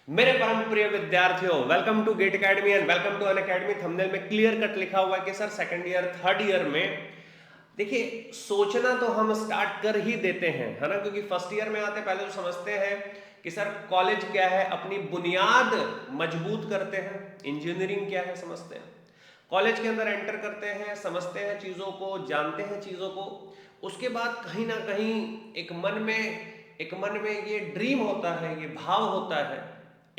मेरे परम प्रिय विद्यार्थियों, welcome to GATE academy and welcome to अन अकेडमी। थंबनेल में क्लियर कट लिखा हुआ है कि sir second year third year में देखिए सोचना तो हम स्टार्ट कर ही देते हैं, है ना। क्योंकि फर्स्ट ईयर में आते पहले तो समझते हैं कि सर कॉलेज क्या है, अपनी बुनियाद मजबूत करते हैं। इंजीनियरिंग क्या है समझते हैं, कॉलेज के अंदर एंटर करते हैं, समझते हैं चीज़ों को, जानते हैं चीज़ों को। उसके बाद कहीं ना कहीं एक मन में ये ड्रीम होता है, ये भाव होता है,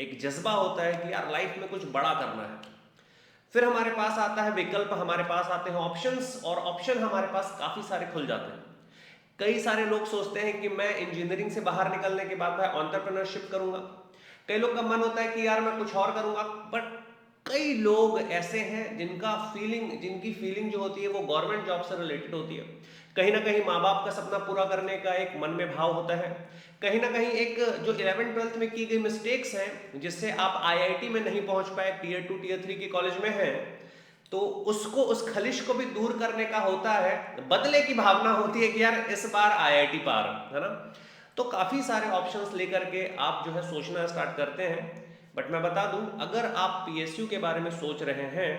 एक जज्बा होता है कि यार लाइफ में कुछ बड़ा करना है। फिर हमारे पास आता है विकल्प, हमारे पास आते हैं ऑप्शंस, और ऑप्शन हमारे पास काफ़ी सारे खुल जाते हैं। कई सारे लोग सोचते हैं कि मैं इंजीनियरिंग से बाहर निकलने के बाद मैं एंटरप्रेन्योरशिप करूंगा। कई लोग का मन होता है कि यार मैं कुछ और करूंगा। बट कई लोग ऐसे हैं जिनकी फीलिंग जो होती है वो गवर्नमेंट जॉब से रिलेटेड होती है। कहीं ना कहीं माँ बाप का सपना पूरा करने का एक मन में भाव होता है। कहीं ना कहीं एक जो 11th 12th में की गई मिस्टेक्स हैं जिससे आप आईआईटी में नहीं पहुंच पाए, टीयर 2 टीयर 3 के कॉलेज में हैं, तो उसको, उस खलिश को भी दूर करने का होता है। बदले की भावना होती है कि यार इस बार आईआईटी पार, है ना। तो काफी सारे ऑप्शंस लेकर के आप जो है सोचना स्टार्ट करते हैं। बट मैं बता दूं, अगर आप पीएसयू के बारे में सोच रहे हैं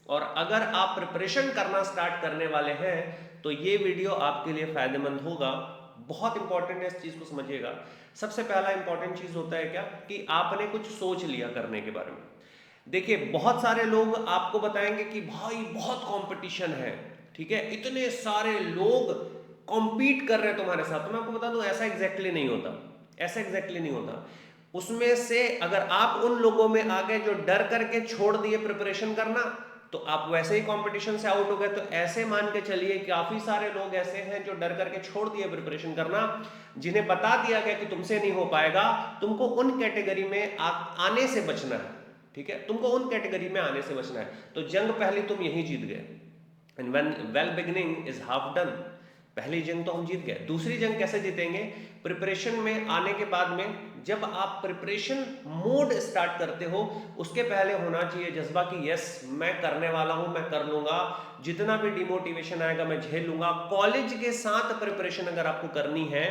और अगर आप प्रिपरेशन करना स्टार्ट करने वाले हैं तो ये वीडियो आपके लिए फायदेमंद होगा। बहुत इंपॉर्टेंट है, इस चीज को समझिएगा। सबसे पहला इंपॉर्टेंट चीज होता है क्या, कि आपने कुछ सोच लिया करने के बारे में। देखिए बहुत सारे लोग आपको बताएंगे कि भाई बहुत कंपटीशन है, ठीक है, इतने सारे लोग कॉम्पीट कर रहे हैं तुम्हारे साथ। तो मैं आपको बता दूं ऐसा एग्जैक्टली नहीं होता, ऐसा एग्जैक्टली नहीं होता। उसमें से अगर आप उन लोगों में आ गए जो डर करके छोड़ दिए प्रिपरेशन करना, तो आप वैसे ही कंपटीशन से आउट हो गए। तो ऐसे मान के चलिए काफी सारे लोग ऐसे हैं जो डर करके छोड़ दिए प्रिपरेशन करना, जिन्हें बता दिया गया कि तुमसे नहीं हो पाएगा। तुमको उन कैटेगरी में आने से बचना है, ठीक है, तुमको उन कैटेगरी में आने से बचना है। तो जंग पहली तुम यही जीत गए। And when well beginning is half done. पहली जंग तो हम जीत गए, दूसरी जंग कैसे जीतेंगे? प्रिपरेशन में आने के बाद में, जब आप प्रिपरेशन मोड स्टार्ट करते हो उसके पहले होना चाहिए जज्बा कि यस मैं करने वाला हूं, मैं कर लूंगा। जितना भी डिमोटिवेशन आएगा मैं झेल लूंगा। कॉलेज के साथ प्रिपरेशन अगर आपको करनी है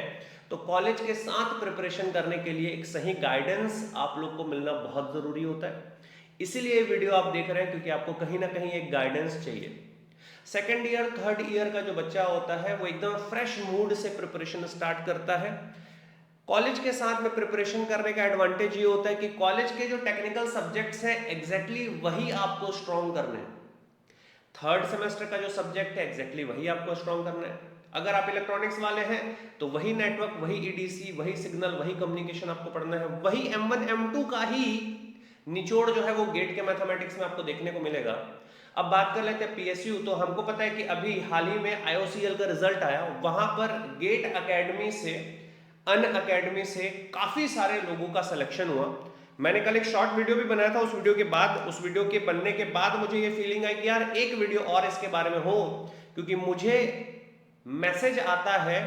तो कॉलेज के साथ प्रिपरेशन करने के लिए एक सही गाइडेंस आप लोग को मिलना बहुत जरूरी होता है। इसीलिए वीडियो आप देख रहे हैं, क्योंकि आपको कहीं ना कहीं एक गाइडेंस चाहिए। सेकेंड ईयर थर्ड ईयर का जो बच्चा होता है वो एकदम फ्रेश मूड से प्रिपरेशन स्टार्ट करता है। कॉलेज के साथ में प्रिपरेशन करने का एडवांटेज ये होता है कि कॉलेज के जो टेक्निकल सब्जेक्ट्स हैं एग्जैक्टली वही आपको स्ट्रॉन्ग करने हैं। थर्ड सेमेस्टर का जो सब्जेक्ट है एग्जैक्टली वही आपको स्ट्रॉन्ग करना है। अगर आप इलेक्ट्रॉनिक्स वाले हैं तो वही नेटवर्क, वही ईडीसी, वही सिग्नल, वही कम्युनिकेशन आपको पढ़ना है। वही M1 M2 का ही निचोड़ जो है वो गेट के मैथमेटिक्स में आपको देखने को मिलेगा। अब बात कर लेते हैं पीएसयू। तो हमको पता है कि अभी हाल ही में आईओसीएल का रिजल्ट आया, वहां पर गेट एकेडमी से, अन अकेडमी से काफी सारे लोगों का सिलेक्शन हुआ। मैंने कल एक शॉर्ट वीडियो भी बनाया था। उस वीडियो के बनने के बाद मुझे ये फीलिंग आई कि यार एक वीडियो और इसके बारे में हो, क्योंकि मुझे मैसेज आता है।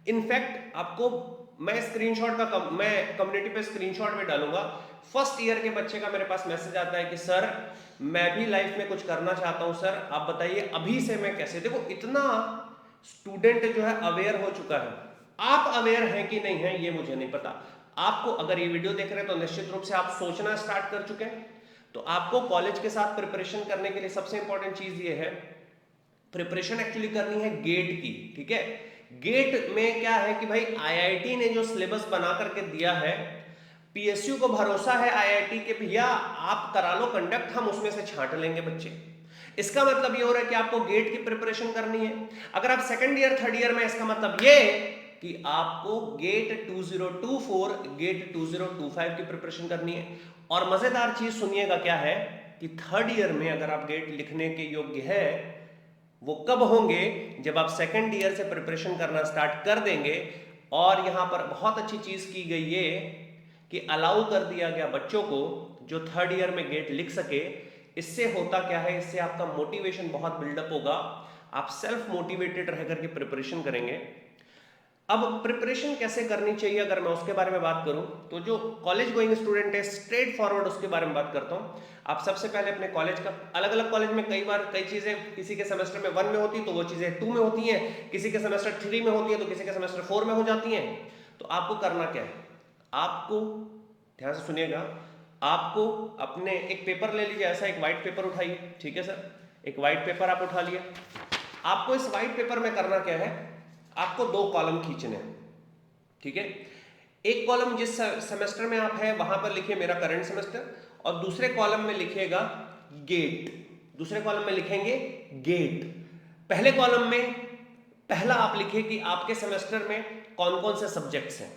इनफैक्ट आपको मैं मैं कम्युनिटी पे स्क्रीनशॉट भी डालूंगा। फर्स्ट ईयर के बच्चे का मेरे पास मैसेज आता है कि सर मैं भी लाइफ में कुछ करना चाहता हूं सर, आप बताइए अभी से मैं कैसे। देखो इतना स्टूडेंट जो है अवेयर हो चुका है। आप अवेयर हैं कि नहीं है ये मुझे नहीं पता। आपको अगर ये वीडियो देख रहे हैं तो निश्चित रूप से आप सोचना स्टार्ट कर चुके हैं। तो आपको कॉलेज के साथ प्रिपरेशन करने के लिए सबसे इंपॉर्टेंट चीज ये है, प्रिपरेशन एक्चुअली करनी है गेट की, ठीक है। गेट में क्या है कि भाई आईआईटी ने जो सिलेबस बना करके दिया है, पीएसयू को भरोसा है आईआईटी के, भैया आप करा लो कंडक्ट, हम उसमें से छांट लेंगे बच्चे। इसका मतलब ये हो रहा है कि आपको गेट की प्रिपरेशन करनी है। अगर आप सेकंड ईयर थर्ड ईयर में, इसका मतलब ये कि आपको गेट 2024 गेट 2025 की प्रिपरेशन करनी है। और मजेदार चीज सुनिएगा क्या है, कि थर्ड ईयर में अगर आप गेट लिखने के योग्य है वो कब होंगे, जब आप सेकंड ईयर से प्रिपरेशन करना स्टार्ट कर देंगे। और यहां पर बहुत अच्छी चीज की गई ये कि अलाउ कर दिया गया बच्चों को जो थर्ड ईयर में गेट लिख सके। इससे होता क्या है, इससे आपका मोटिवेशन बहुत बिल्डअप होगा। आप सेल्फ मोटिवेटेड रह करके प्रिपरेशन करेंगे। अब प्रिपरेशन कैसे करनी चाहिए अगर मैं उसके बारे में बात करूं, तो जो कॉलेज गोइंग स्टूडेंट है स्ट्रेट फॉरवर्ड उसके बारे में बात करता हूं। आप सबसे पहले अपने कॉलेज का, अलग अलग कॉलेज में कई बार कई चीजें किसी के सेमेस्टर में 1 में होती तो वो चीजें 2 में होती हैं, किसी के सेमेस्टर 3 में होती है तो किसी के सेमेस्टर 4 में हो जाती हैं। तो आपको करना क्या है, आपको ध्यान से सुनिएगा, आपको अपने एक पेपर ले लीजिए, ऐसा एक व्हाइट पेपर उठाइए, ठीक है सर, एक व्हाइट पेपर आप उठा लिए। आपको इस व्हाइट पेपर में करना क्या है, आपको 2 कॉलम खींचने हैं, ठीक है। एक कॉलम जिस सेमेस्टर में आप हैं वहां पर लिखिए मेरा करंट सेमेस्टर, और दूसरे कॉलम में लिखिएगा गेट, दूसरे कॉलम में लिखेंगे गेट। पहले कॉलम में पहला आप लिखिए कि आपके सेमेस्टर में कौन कौन से सब्जेक्ट्स हैं,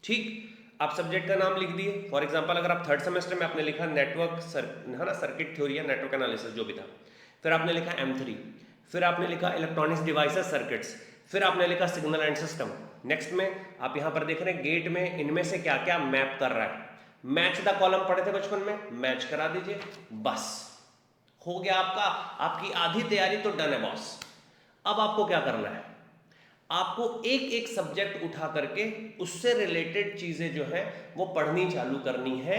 ठीक। आप सब्जेक्ट का नाम लिख दिए, फॉर एग्जांपल अगर आप थर्ड सेमेस्टर में आपने लिखा नेटवर्क है ना, सर्किट थ्योरी या नेटवर्क एनालिसिस जो भी था, फिर आपने लिखा M3, फिर आपने लिखा इलेक्ट्रॉनिक्स डिवाइसेस सर्किट्स, फिर आपने लिखा सिग्नल एंड सिस्टम। नेक्स्ट में आप यहां पर देख रहे हैं गेट में इनमें से क्या क्या मैप कर रहा है, मैच द कॉलम पढ़े थे बचपन में, मैच करा दीजिए, बस हो गया आपका, आपकी आधी तैयारी तो डन है बॉस। अब आपको क्या करना है, आपको एक एक सब्जेक्ट उठा करके उससे रिलेटेड चीजें जो है वो पढ़नी चालू करनी है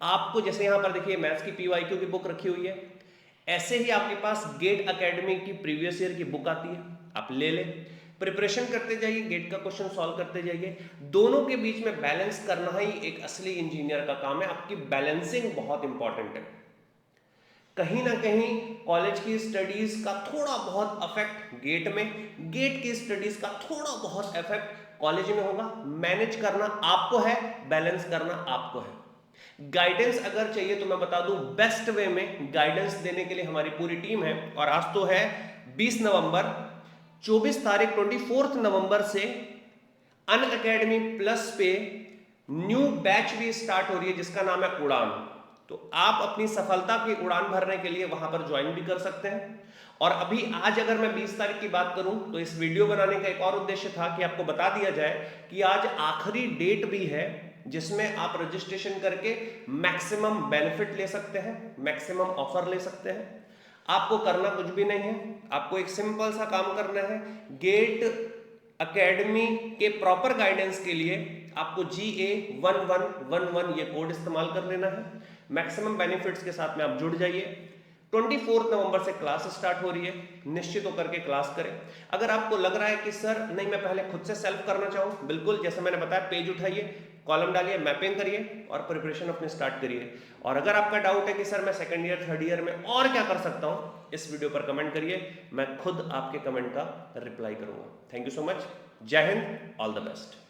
आपको। जैसे यहां पर देखिए मैथ्स की PYQ की बुक रखी हुई है, ऐसे ही आपके पास गेट एकेडमी की प्रीवियस ईयर की बुक आती है, आप ले लें, प्रिपरेशन करते जाइए, गेट का क्वेश्चन सॉल्व करते जाइए। दोनों के बीच में बैलेंस करना ही एक असली इंजीनियर का काम है, आपकी बैलेंसिंग बहुत इंपॉर्टेंट है। कहीं ना कहीं कॉलेज की स्टडीज का थोड़ा बहुत इफेक्ट गेट में, गेट की स्टडीज का थोड़ा बहुत इफेक्ट कॉलेज में होगा। मैनेज करना आपको है, बैलेंस करना आपको है। गाइडेंस अगर चाहिए तो मैं बता दूं, बेस्ट वे में गाइडेंस देने के लिए हमारी पूरी टीम है। और आज तो है 20 नवंबर, 24 तारीख 24 नवंबर से अनअकैडमी प्लस पे न्यू बैच भी स्टार्ट हो रही है जिसका नाम है उड़ान। तो आप अपनी सफलता की उड़ान भरने के लिए वहां पर ज्वाइन भी कर सकते हैं। और अभी आज अगर मैं 20 तारीख की बात करूं तो इस वीडियो बनाने का एक और उद्देश्य था कि आपको बता दिया जाए कि आज आखिरी डेट भी है जिसमें आप रजिस्ट्रेशन करके मैक्सिमम बेनिफिट ले सकते हैं, मैक्सिमम ऑफर ले सकते हैं। आपको करना कुछ भी नहीं है, आपको एक सिंपल सा काम करना है, गेट एकेडमी के प्रॉपर गाइडेंस के लिए आपको GA1111 ये कोड इस्तेमाल कर लेना है। मैक्सिमम बेनिफिट्स के साथ में आप जुड़ जाइए। 24 नवंबर से क्लास स्टार्ट हो रही है, निश्चित होकर के क्लास करें। अगर आपको लग रहा है कि सर नहीं मैं पहले खुद से सेल्फ करना चाहूँ, बिल्कुल जैसे मैंने बताया, पेज उठाइए, कॉलम डालिए, मैपिंग करिए और प्रिपरेशन अपनी स्टार्ट करिए। और अगर आपका डाउट है कि सर मैं सेकंड ईयर थर्ड ईयर में और क्या कर सकता हूँ, इस वीडियो पर कमेंट करिए, मैं खुद आपके कमेंट का रिप्लाई करूंगा। थैंक यू सो मच, जय हिंद, ऑल द बेस्ट।